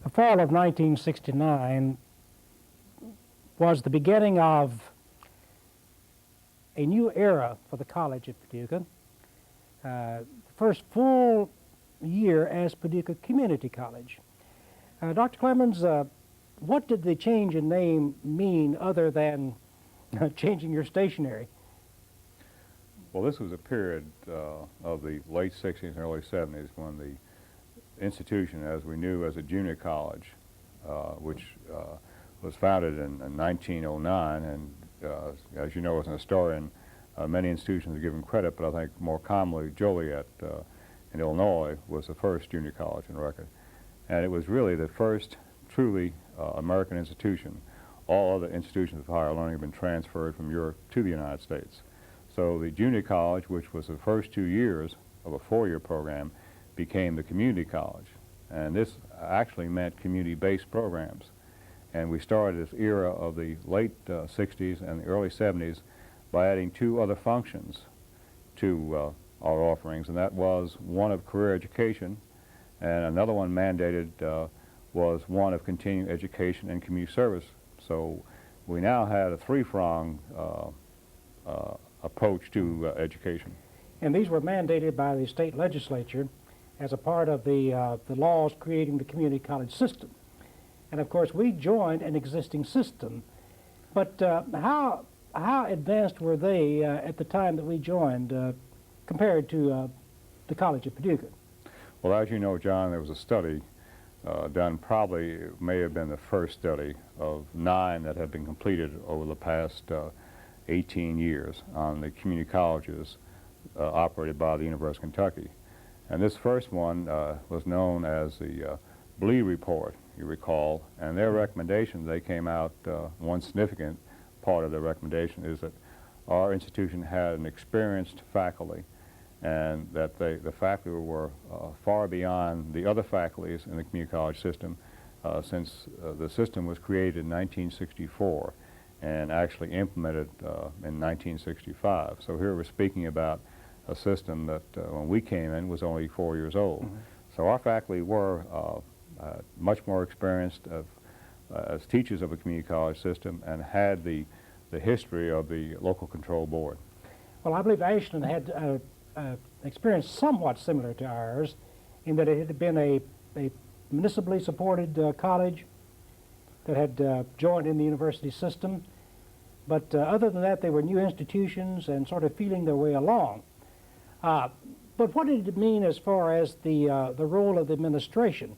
The fall of 1969 was the beginning of a new era for the college at Paducah. The first full year as Paducah Community College. Dr. Clemens, what did the change in name mean other than changing your stationery? Well, this was a period of the late 60s and early 70s when the institution, as we knew as a junior college, which was founded in 1909, and as you know as an historian, many institutions are given credit, but I think more commonly Joliet in Illinois was the first junior college in record. And it was really the first truly American institution. All other institutions of higher learning have been transferred from Europe to the United States. So the junior college, which was the first 2 years of a 4-year program, became the community college. And this actually meant community-based programs. And we started this era of the late 60s and the early 70s by adding 2 other functions to our offerings, and that was one of career education, and another one mandated was one of continuing education and community service. So we now had a 3-pronged approach to education. And these were mandated by the state legislature as a part of the laws creating the community college system. And of course we joined an existing system. But how advanced were they at the time that we joined compared to the college at Paducah? Well, as you know, John, there was a study done, probably it may have been the first study of 9 that have been completed over the past 18 years on the community colleges operated by the University of Kentucky. And this first one was known as the Bleed Report, you recall, and their recommendation, they came out, one significant part of their recommendation is that our institution had an experienced faculty, and that the faculty were far beyond the other faculties in the community college system since the system was created in 1964 and actually implemented in 1965. So here we're speaking about a system that when we came in was only 4 years old. Mm-hmm. So our faculty were much more experienced as teachers of a community college system and had the history of the local control board. Well, I believe Ashland had experience somewhat similar to ours in that it had been a municipally supported college that had joined in the university system. But other than that, they were new institutions and sort of feeling their way along. But what did it mean as far as the role of the administration?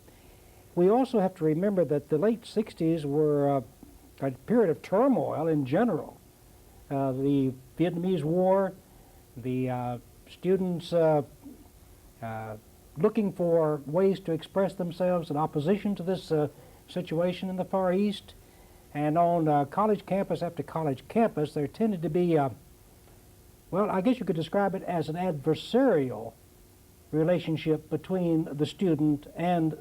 We also have to remember that the late 60s were a period of turmoil in general. The Vietnamese War, the students looking for ways to express themselves in opposition to this situation in the Far East. And on college campus after college campus, there tended to be, well, I guess you could describe it as an adversarial relationship between the student and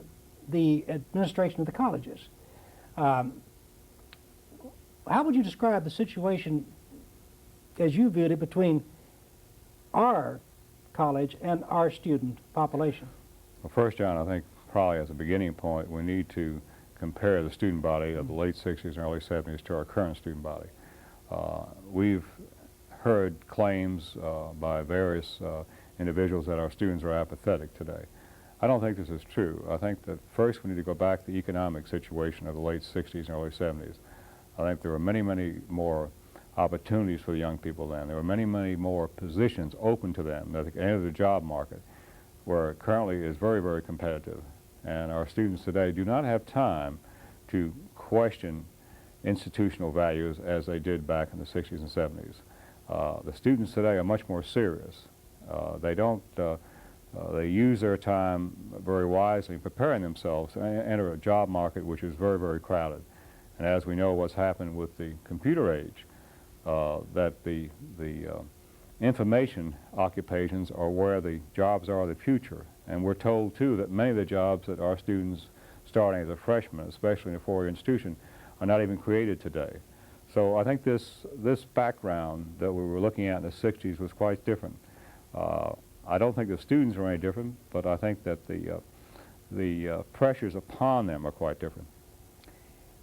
the administration of the colleges. How would you describe the situation as you viewed it between our college and our student population? Well, first, John, I think probably as a beginning point, we need to compare the student body of the late 60s and early 70s to our current student body. We've heard claims by various individuals that our students are apathetic today. I don't think this is true. I think that first we need to go back to the economic situation of the late 60s and early 70s. I think there were many, many more opportunities for the young people then. There were many, many more positions open to them that enter the job market, where currently is very, very competitive. And our students today do not have time to question institutional values as they did back in the 60s and 70s. The students today are much more serious. They use their time very wisely, preparing themselves to enter a job market which is very, very crowded. And as we know what's happened with the computer age, that the information occupations are where the jobs are of the future. And we're told, too, that many of the jobs that our students starting as a freshman, especially in a 4-year institution, are not even created today. So I think this background that we were looking at in the 60s was quite different. I don't think the students are any different, but I think that the pressures upon them are quite different.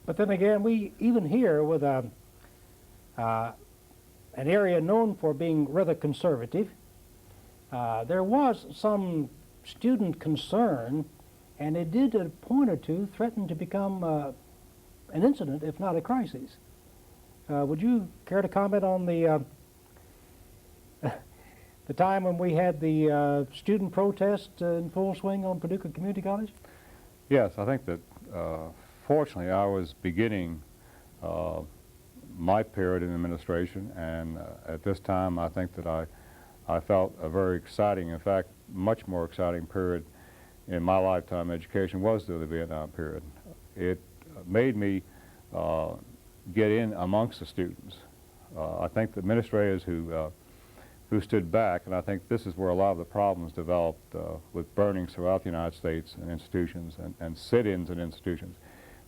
But then again, we even here with an area known for being rather conservative, there was some student concern, and it did at a point or two threaten to become an incident, if not a crisis. Would you care to comment on the the time when we had the student protest in full swing on Paducah Community College? Yes, I think that fortunately I was beginning my period in administration, and at this time I think that I felt a very exciting, in fact, much more exciting period in my lifetime education was through the Vietnam period. It made me get in amongst the students. I think the administrators who stood back, and I think this is where a lot of the problems developed with burnings throughout the United States and institutions and sit-ins in institutions,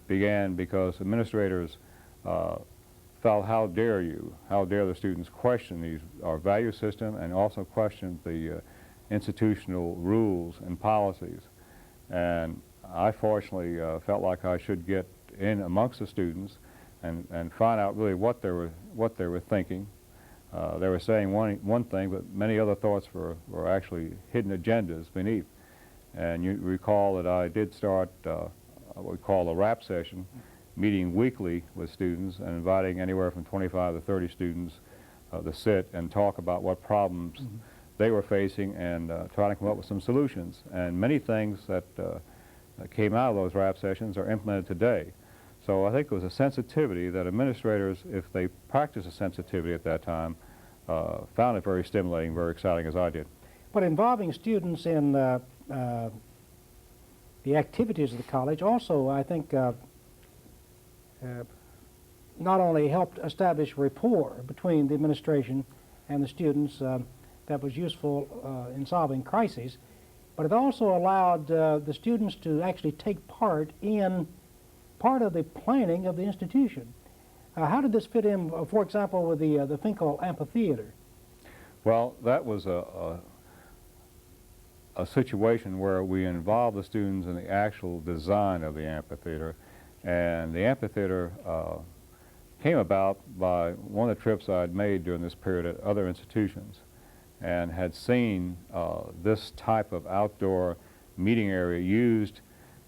began because administrators felt, how dare you, how dare the students question our value system, and also question the institutional rules and policies. And I fortunately felt like I should get in amongst the students and find out really what they were thinking. They were saying one thing, but many other thoughts were actually hidden agendas beneath. And you recall that I did start what we call a rap session, meeting weekly with students and inviting anywhere from 25 to 30 students to sit and talk about what problems they were facing and trying to come up with some solutions. And many things that came out of those rap sessions are implemented today. So I think it was a sensitivity that administrators, if they practiced a sensitivity at that time, found it very stimulating, very exciting, as I did. But involving students in the activities of the college also, I think, not only helped establish rapport between the administration and the students that was useful in solving crises, but it also allowed the students to actually take part in part of the planning of the institution. How did this fit in, for example, with the Finkel Amphitheater? Well, that was a situation where we involved the students in the actual design of the amphitheater. And the amphitheater came about by one of the trips I had made during this period at other institutions, and had seen this type of outdoor meeting area used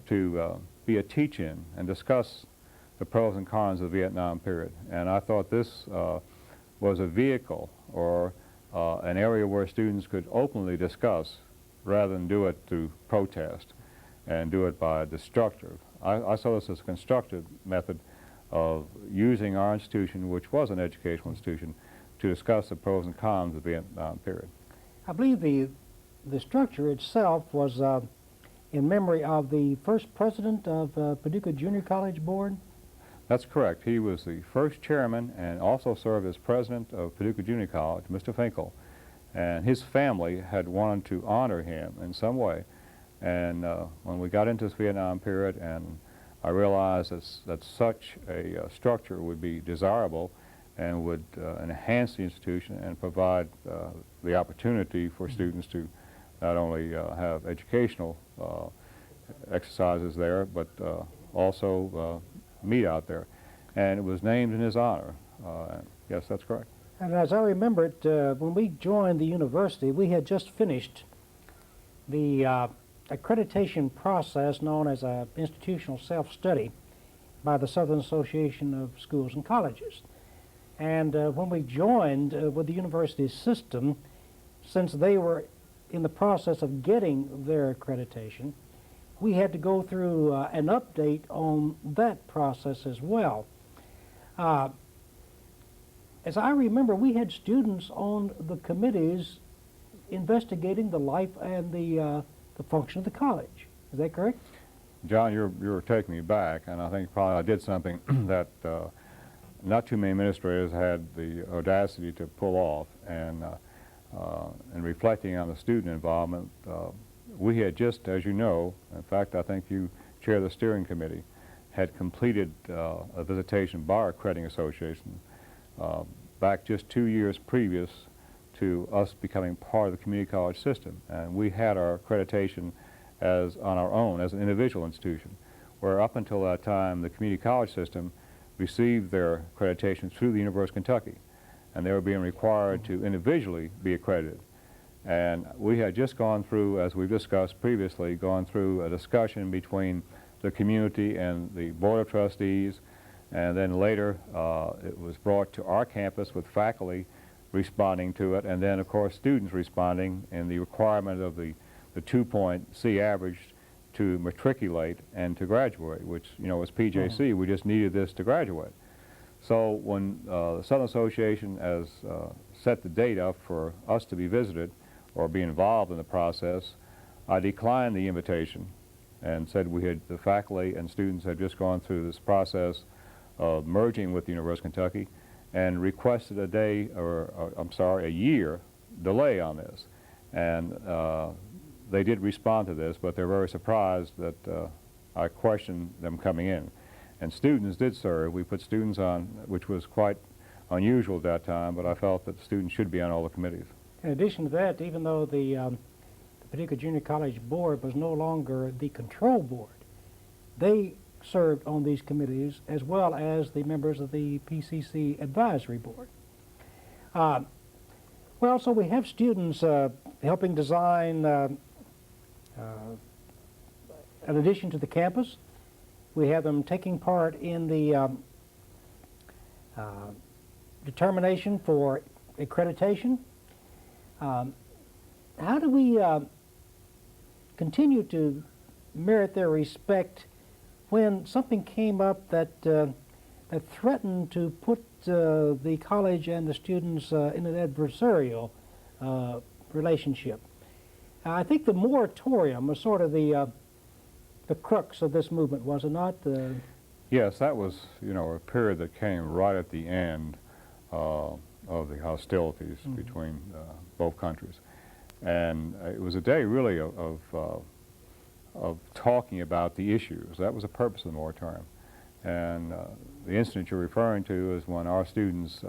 to be a teach-in and discuss the pros and cons of the Vietnam period. And I thought this was a vehicle or an area where students could openly discuss rather than do it through protest and do it by destructive. I saw this as a constructive method of using our institution, which was an educational institution, to discuss the pros and cons of the Vietnam period. I believe the structure itself was in memory of the first president of Paducah Junior College Board. That's correct. He was the first chairman and also served as president of Paducah Junior College, Mr. Finkel. And his family had wanted to honor him in some way. And when we got into this Vietnam period, and I realized that such a structure would be desirable and would enhance the institution and provide the opportunity for students to not only have educational exercises there, but also meet out there. And it was named in his honor. Yes, that's correct. And as I remember it, when we joined the university, we had just finished the accreditation process known as institutional self-study by the Southern Association of Schools and Colleges. And when we joined with the university system, since they were in the process of getting their accreditation, we had to go through an update on that process as well. As I remember, we had students on the committees investigating the life and the function of the college. Is that correct? John, you're taking me back, and I think probably I did something that not too many administrators had the audacity to pull off. And reflecting on the student involvement, we had just, as you know, in fact, I think you chair the steering committee, had completed a visitation by our accrediting association back just 2 years previous to us becoming part of the community college system. And we had our accreditation as on our own, as an individual institution, where up until that time the community college system received their accreditation through the University of Kentucky, and they were being required to individually be accredited. And we had just gone through, as we've discussed previously, gone through a discussion between the community and the Board of Trustees, and then later it was brought to our campus with faculty responding to it, and then of course students responding in the requirement of the 2-point C average to matriculate and to graduate, which, you know, as PJC, we just needed this to graduate. So when the Southern Association has set the date up for us to be visited or be involved in the process, I declined the invitation and said the faculty and students had just gone through this process of merging with the University of Kentucky and requested a year delay on this. And they did respond to this, but they're very surprised that I questioned them coming in. And students did serve. We put students on, which was quite unusual at that time, but I felt that students should be on all the committees. In addition to that, even though the Paducah Junior College Board was no longer the control board, they served on these committees as well as the members of the PCC advisory board. Well, so we have students helping design, in addition to the campus, we have them taking part in the determination for accreditation. How do we continue to merit their respect when something came up that, that threatened to put the college and the students in an adversarial relationship? I think the moratorium was sort of the crux of this movement, was it not? Yes, that was, you know, a period that came right at the end of the hostilities between both countries. And it was a day really of talking about the issues. That was the purpose of the moratorium. And the incident you're referring to is when our students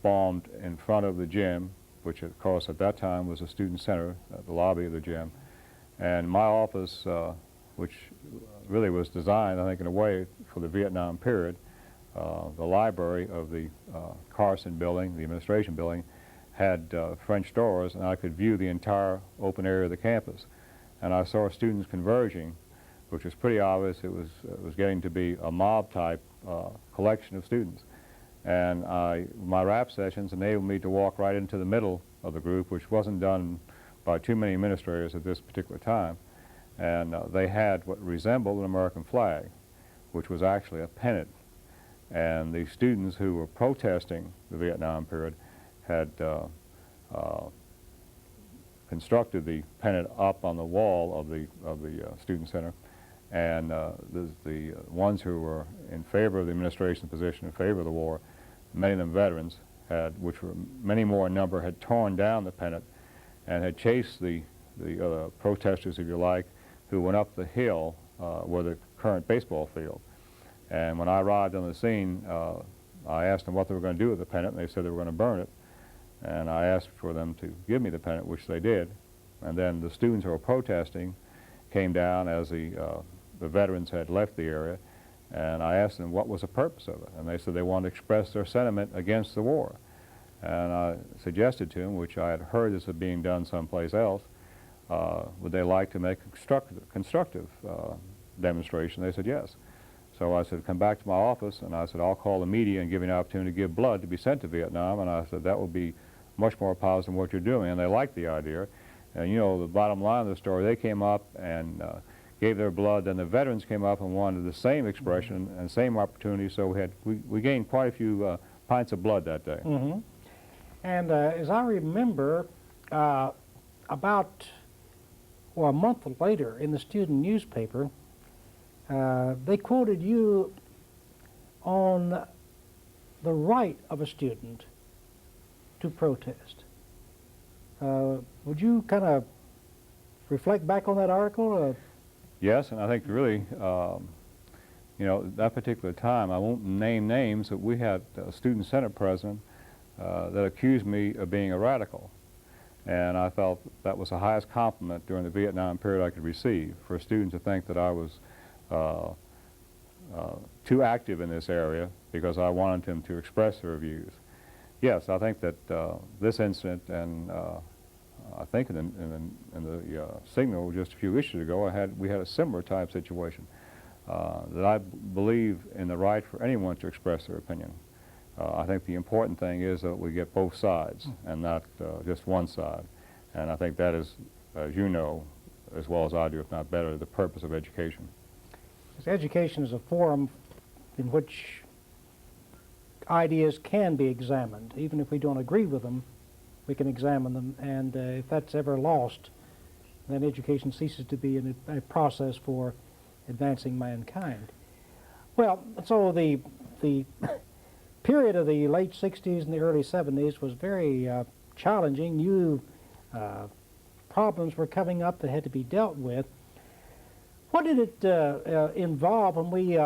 bombed in front of the gym, which of course at that time was a student center, the lobby of the gym. And my office, which really was designed, I think, in a way for the Vietnam period, the library of the Carson building, the administration building, had French doors, and I could view the entire open area of the campus. And I saw students converging, which was pretty obvious. It was getting to be a mob-type collection of students. And my rap sessions enabled me to walk right into the middle of the group, which wasn't done by too many administrators at this particular time. And they had what resembled an American flag, which was actually a pennant. And the students who were protesting the Vietnam period had constructed the pennant up on the wall of the student center. And the ones who were in favor of the administration's position, in favor of the war, many of them veterans, which were many more in number, had torn down the pennant and had chased the protesters, if you like, who went up the hill where the current baseball field. And when I arrived on the scene, I asked them what they were going to do with the pennant, and they said they were going to burn it. And I asked for them to give me the pennant, which they did. And then the students who were protesting came down as the veterans had left the area, and I asked them what was the purpose of it. And they said they wanted to express their sentiment against the war. And I suggested to them, which I had heard this was being done someplace else, would they like to make a constructive demonstration? They said yes. So I said, come back to my office, and I said, I'll call the media and give you an opportunity to give blood to be sent to Vietnam. And I said, that would be much more positive than what you're doing. And they liked the idea. And you know, the bottom line of the story, they came up and gave their blood, then the veterans came up and wanted the same expression and same opportunity. So we gained quite a few pints of blood that day. Mm-hmm. And as I remember, about a month later in the student newspaper, they quoted you on the right of a student to protest. Would you kind of reflect back on that article? Yes, and I think really, you know, that particular time, I won't name names, but we had a student senate president that accused me of being a radical. And I felt that was the highest compliment during the Vietnam period I could receive, for a student to think that I was too active in this area because I wanted them to express their views. Yes, I think that this incident, and I think in the Signal just a few issues ago, we had a similar type situation, that I believe in the right for anyone to express their opinion. I think the important thing is that we get both sides and not just one side. And I think that is, as you know, as well as I do, if not better, the purpose of education. Education is a forum in which ideas can be examined. Even if we don't agree with them, we can examine them. And if that's ever lost, then education ceases to be a process for advancing mankind. Well, so the period of the late 60s and the early 70s was very challenging. New problems were coming up that had to be dealt with. What did it involve when we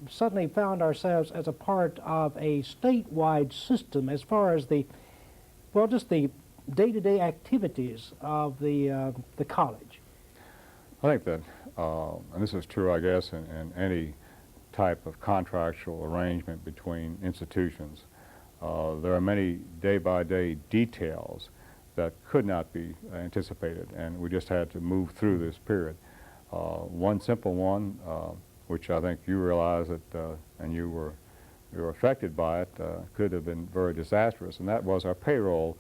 suddenly found ourselves as a part of a statewide system as far as just the day-to-day activities of the college? I think that, and this is true, I guess, in any type of contractual arrangement between institutions, there are many day-by-day details that could not be anticipated, and we just had to move through this period. One simple one, which I think you realize that, and you were affected by it, could have been very disastrous, and that was our payroll.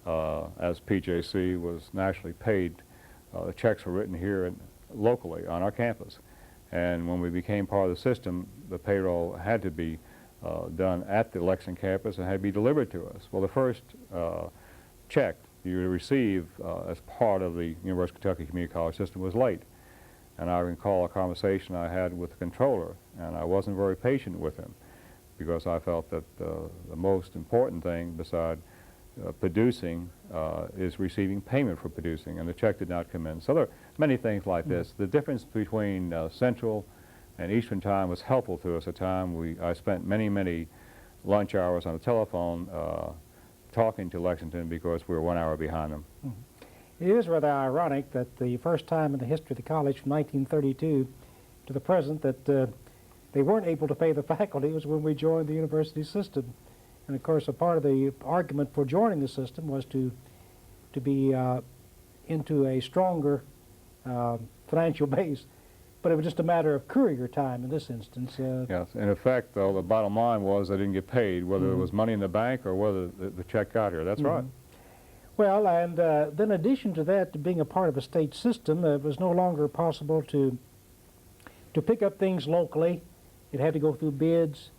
As PJC was nationally paid, the checks were written here locally on our campus. And when we became part of the system, the payroll had to be done at the Lexington campus and had to be delivered to us. Well, the first check you receive as part of the University of Kentucky Community College system was late. And I recall a conversation I had with the controller, and I wasn't very patient with him because I felt that the most important thing beside producing is receiving payment for producing, and the check did not come in. So there are many things like this. The difference between Central and Eastern Time was helpful to us at the time. I spent many lunch hours on the telephone talking to Lexington because we were 1 hour behind them. It is rather ironic that the first time in the history of the college from 1932 to the present that they weren't able to pay the faculty was when we joined the university system. And of course, a part of the argument for joining the system was to be into a stronger financial base. But it was just a matter of courier time in this instance. Yes, in effect, though, the bottom line was they didn't get paid, whether there was money in the bank or whether the check got here. That's right. Well, and then in addition to that, being a part of a state system, it was no longer possible to pick up things locally. It had to go through bids.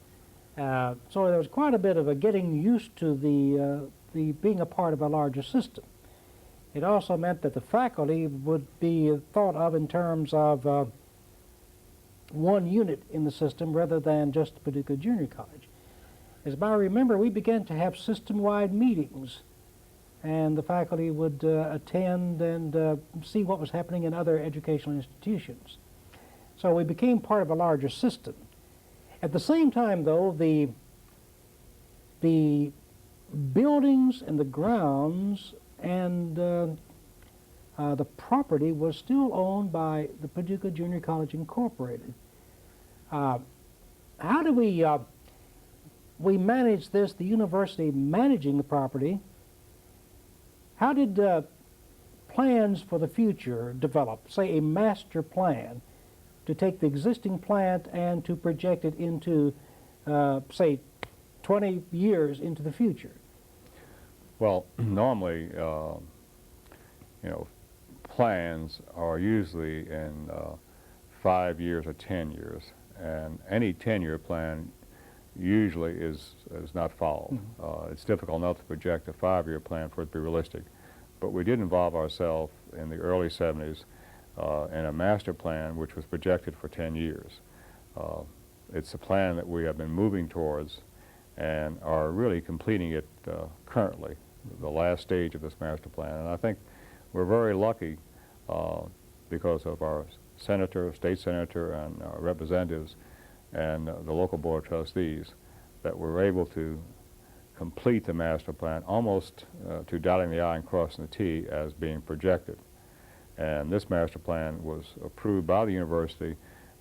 So there was quite a bit of a getting used to the being a part of a larger system. It also meant that the faculty would be thought of in terms of one unit in the system rather than just Paducah Junior College. As I remember, we began to have system-wide meetings, and the faculty would attend and see what was happening in other educational institutions. So we became part of a larger system. At the same time, though, the buildings and the grounds and the property was still owned by the Paducah Junior College Incorporated. How do we manage this, the university managing the property? How did plans for the future develop, say a master plan, to take the existing plant and to project it into, say, 20 years into the future? Well, normally, plans are usually in 5 years or 10 years, and any 10-year plan usually is not followed. It's difficult enough to project a 5-year plan for it to be realistic, but we did involve ourselves in the early 70s in a master plan which was projected for 10 years. It's a plan that we have been moving towards and are really completing it currently, the last stage of this master plan. And I think we're very lucky because of our senator, state senator, and our representatives and the local board of trustees that we're able to complete the master plan almost to dotting the I and crossing the T as being projected. And this master plan was approved by the university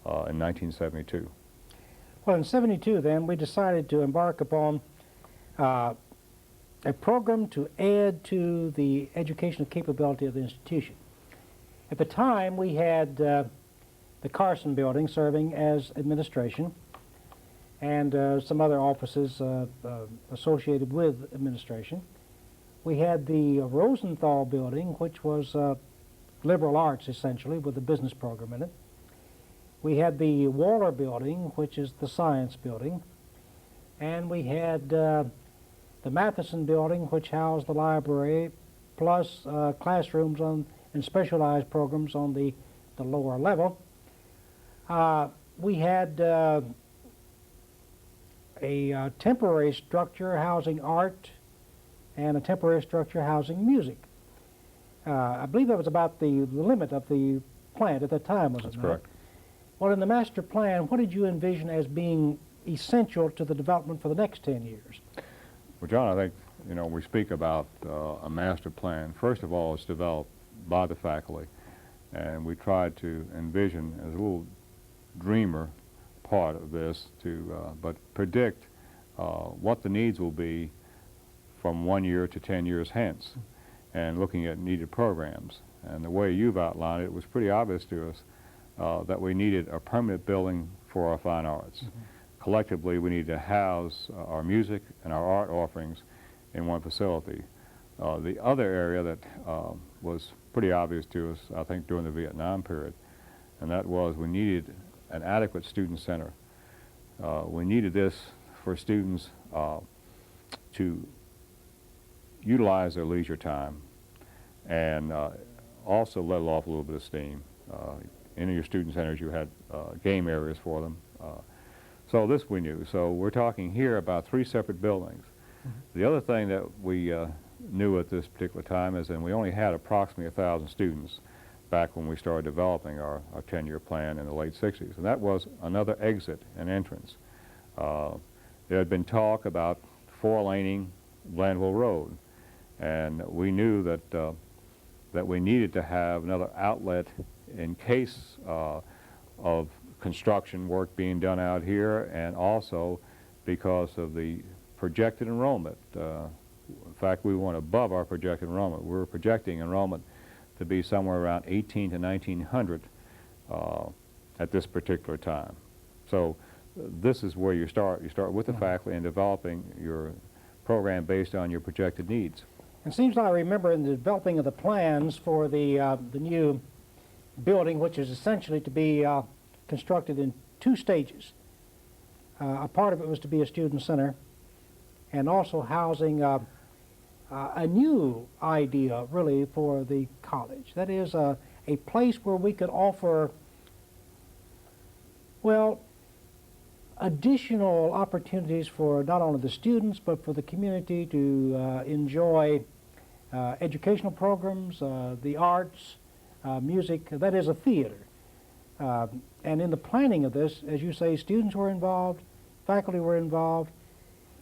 in 1972. Well, in '72 then, we decided to embark upon a program to add to the educational capability of the institution. At the time, we had the Carson building serving as administration, and some other offices associated with administration. We had the Rosenthal building, which was liberal arts essentially, with a business program in it. We had the Waller building, which is the science building, and we had the Matheson building, which housed the library, plus classrooms and specialized programs on the lower level. We had a temporary structure housing art and a temporary structure housing music. I believe that was about the limit of the plant at that time, was it not? That's correct. Well, in the master plan, what did you envision as being essential to the development for the next 10 years? Well, John, I think, you know, we speak about a master plan. First of all, it's developed by the faculty, and we tried to envision as a little dreamer part of this but predict what the needs will be from 1 year to 10 years hence, and looking at needed programs. And the way you've outlined it, it was pretty obvious to us that we needed a permanent building for our fine arts. Mm-hmm. Collectively, we need to house our music and our art offerings in one facility. The other area that was pretty obvious to us, I think, during the Vietnam period, and that was we needed an adequate student center. We needed this for students to utilize their leisure time and also let off a little bit of steam. In your student centers, you had game areas for them. So this we knew. So we're talking here about 3 separate buildings. Mm-hmm. The other thing that we knew at this particular time is that we only had approximately 1,000 students back when we started developing our 10-year plan in the late 60s. And that was another exit and entrance. There had been talk about 4-laning Glanville Road, and we knew that that we needed to have another outlet in case of construction work being done out here, and also because of the projected enrollment. In fact, we went above our projected enrollment. We were projecting enrollment to be somewhere around 18 to 1900 at this particular time. So this is where you start. You start with the faculty and developing your program based on your projected needs. It seems like I remember in the developing of the plans for the new building, which is essentially to be constructed in 2 stages. A part of it was to be a student center, and also housing a new idea, really, for the college. That is a place where we could offer, well, additional opportunities for not only the students, but for the community to enjoy educational programs, the arts, music. That is a theater. And in the planning of this, as you say, students were involved, faculty were involved,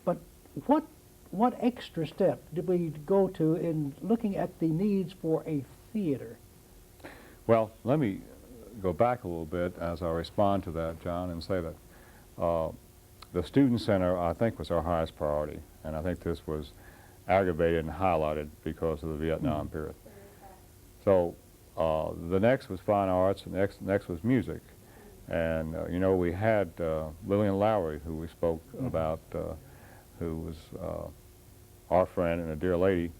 but what extra step did we go to in looking at the needs for a theater? Well, let me go back a little bit as I respond to that, John, and say that the student center, I think, was our highest priority, and I think this was aggravated and highlighted because of the Vietnam period. So the next was fine arts, and next was music. And, you know, we had Lillian Lowry, who we spoke about, who was our friend and a dear lady,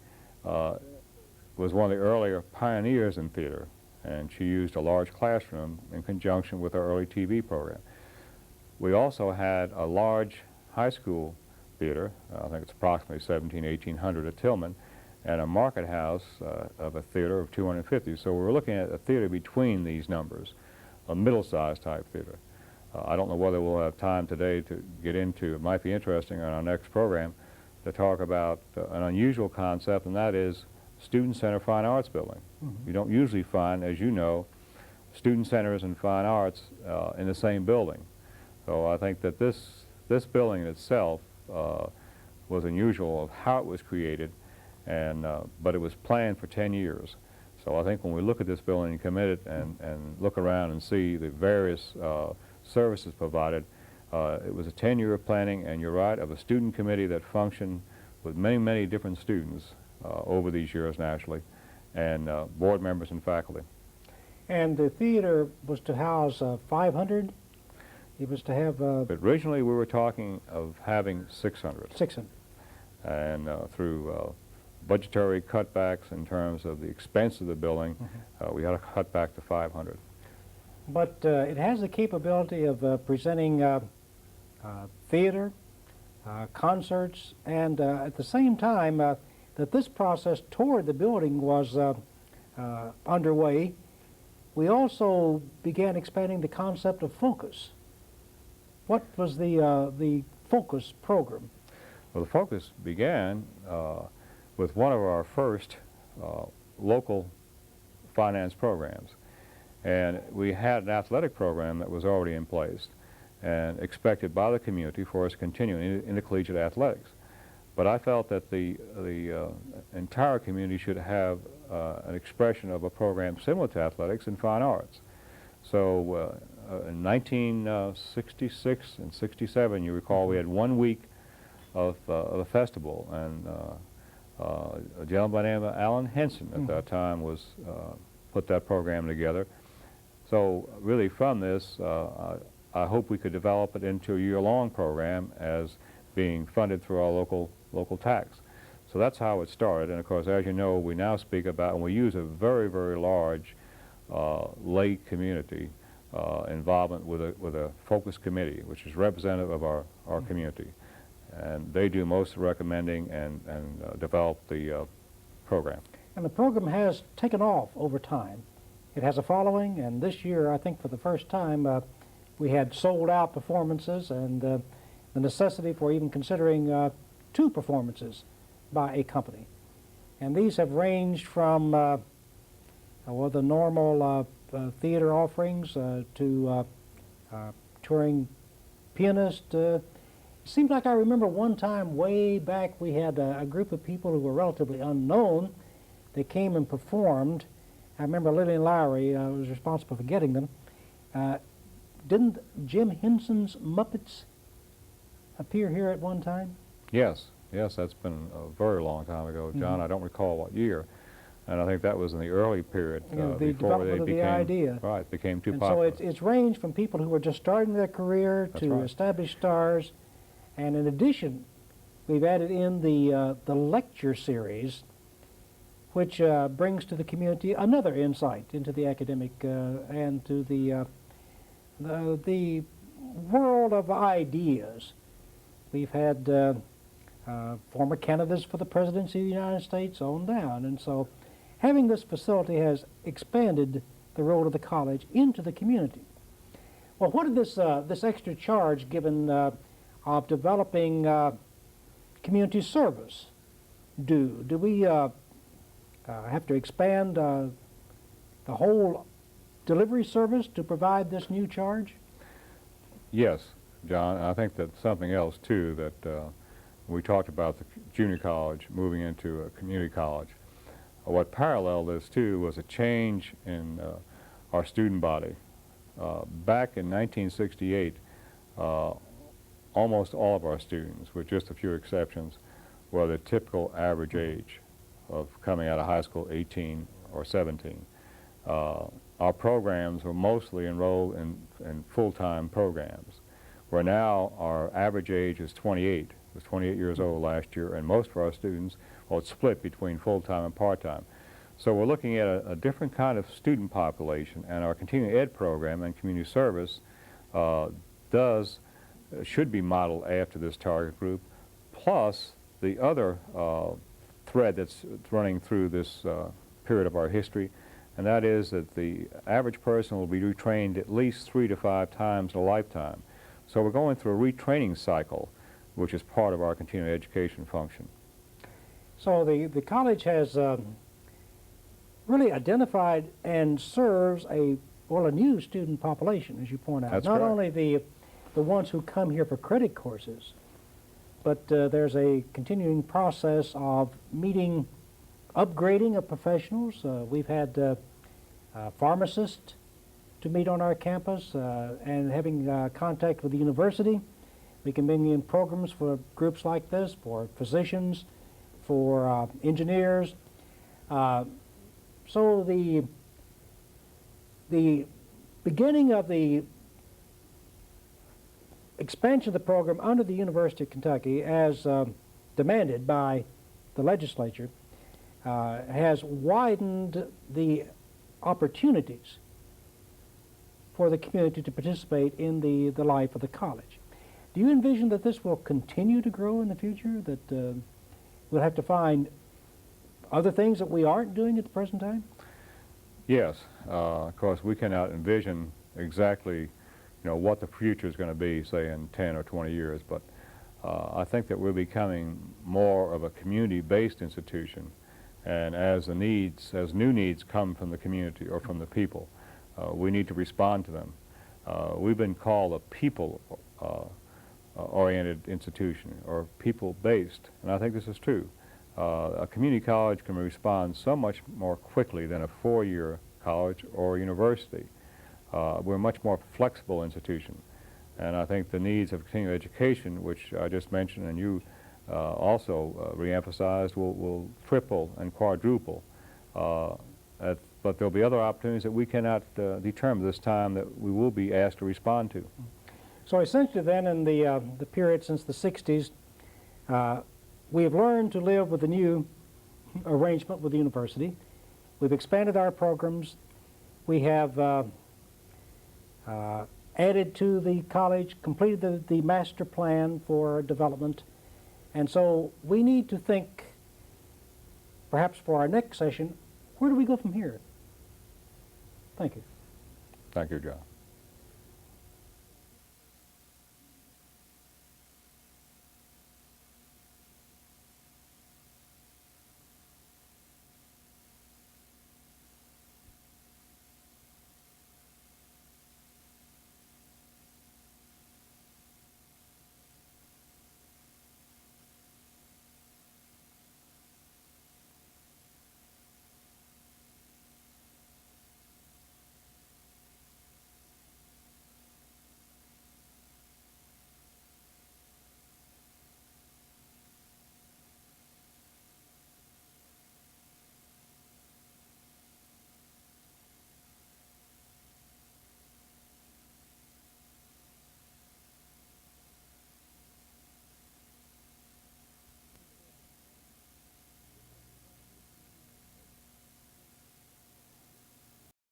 was one of the earlier pioneers in theater, and she used a large classroom in conjunction with our early TV program. We also had a large high school theater, I think it's approximately 1,800 at Tillman, and a market house of a theater of 250. So we're looking at a theater between these numbers, a middle-sized type theater. I don't know whether we'll have time today to get into, it might be interesting on our next program, to talk about an unusual concept, and that is student center fine arts building. Mm-hmm. You don't usually find, as you know, student centers and fine arts in the same building. So I think that this building itself was unusual of how it was created, and but it was planned for 10 years. So I think when we look at this building and commit it and look around and see the various services provided, it was a 10-year planning, and you're right, of a student committee that functioned with many, many different students over these years nationally, and board members and faculty. And the theater was to house 500? It was to have... But originally we were talking of having 600. 600. And through budgetary cutbacks in terms of the expense of the building, we had to cut back to 500. But it has the capability of presenting theater, concerts, and at the same time that this process toward the building was underway, we also began expanding the concept of focus. What was the focus program? Well, the focus began with one of our first local finance programs. And we had an athletic program that was already in place and expected by the community for us to continue in the collegiate athletics. But I felt that the entire community should have an expression of a program similar to athletics and fine arts. So in 1966 and 67, you recall, we had 1 week of a festival, and a gentleman by the name of Alan Henson at that time was put that program together. So really from this, I hope we could develop it into a year-long program as being funded through our local tax. So that's how it started, and of course, as you know, we now speak about, and we use a very, very large lay community involvement with a focus committee, which is representative of our community. And they do most of the recommending and develop the program. And the program has taken off over time. It has a following, and this year, I think for the first time, we had sold-out performances, and the necessity for even considering 2 performances by a company. And these have ranged from well, the normal theater offerings to touring pianist. It seems like I remember one time way back we had a group of people who were relatively unknown. They came and performed. I remember Lillian Lowry was responsible for getting them. Didn't Jim Henson's Muppets appear here at one time? Yes, that's been a very long time ago, John. I don't recall what year. And I think that was in the early period The before they development of became, the idea. Right, became too And popular. so it's ranged from people who were just starting their career That's to right. established stars. And in addition, we've added in the lecture series, which brings to the community another insight into the academic and to the world of ideas. We've had former candidates for the presidency of the United States on down, and so having this facility has expanded the role of the college into the community. Well, what did this extra charge given of developing community service do? Do we have to expand the whole delivery service to provide this new charge? Yes, John. I think that's something else too that we talked about the junior college moving into a community college. What paralleled this too was a change in our student body. Back in 1968, almost all of our students, with just a few exceptions, were the typical average age of coming out of high school, 18 or 17. Our programs were mostly enrolled in full-time programs, where now our average age is 28. It was 28 years old last year, and most of our students, well, it's split between full-time and part-time. So we're looking at a different kind of student population, and our continuing ed program and community service should be modeled after this target group, plus the other thread that's running through this period of our history, and that is that the average person will be retrained at least 3 to 5 times in a lifetime. So we're going through a retraining cycle, which is part of our continuing education function. So the college has really identified and serves a new student population, as you point out. That's Not correct. only the ones who come here for credit courses, but there's a continuing process of upgrading of professionals. We've had pharmacists to meet on our campus and having contact with the university. We can bring in programs for groups like this, for physicians, for engineers. So the beginning of the expansion of the program under the University of Kentucky, as demanded by the legislature, has widened the opportunities for the community to participate in the life of the college. Do you envision that this will continue to grow in the future, that we'll have to find other things that we aren't doing at the present time? Yes, of course we cannot envision exactly what the future is going to be, say in 10 or 20 years, but I think that we're becoming more of a community-based institution, and as new needs come from the community or from the people, we need to respond to them. We've been called a people-oriented institution, or people-based, and I think this is true. A community college can respond so much more quickly than a four-year college or university. We're a much more flexible institution, and I think the needs of continuing education, which I just mentioned and you also reemphasized, will triple and quadruple. But there'll be other opportunities that we cannot determine this time that we will be asked to respond to. So essentially then, in the period since the 60s, we have learned to live with the new arrangement with the university. We've expanded our programs. We have added to the college, completed the master plan for development. And so we need to think, perhaps for our next session, where do we go from here? Thank you. Thank you, John.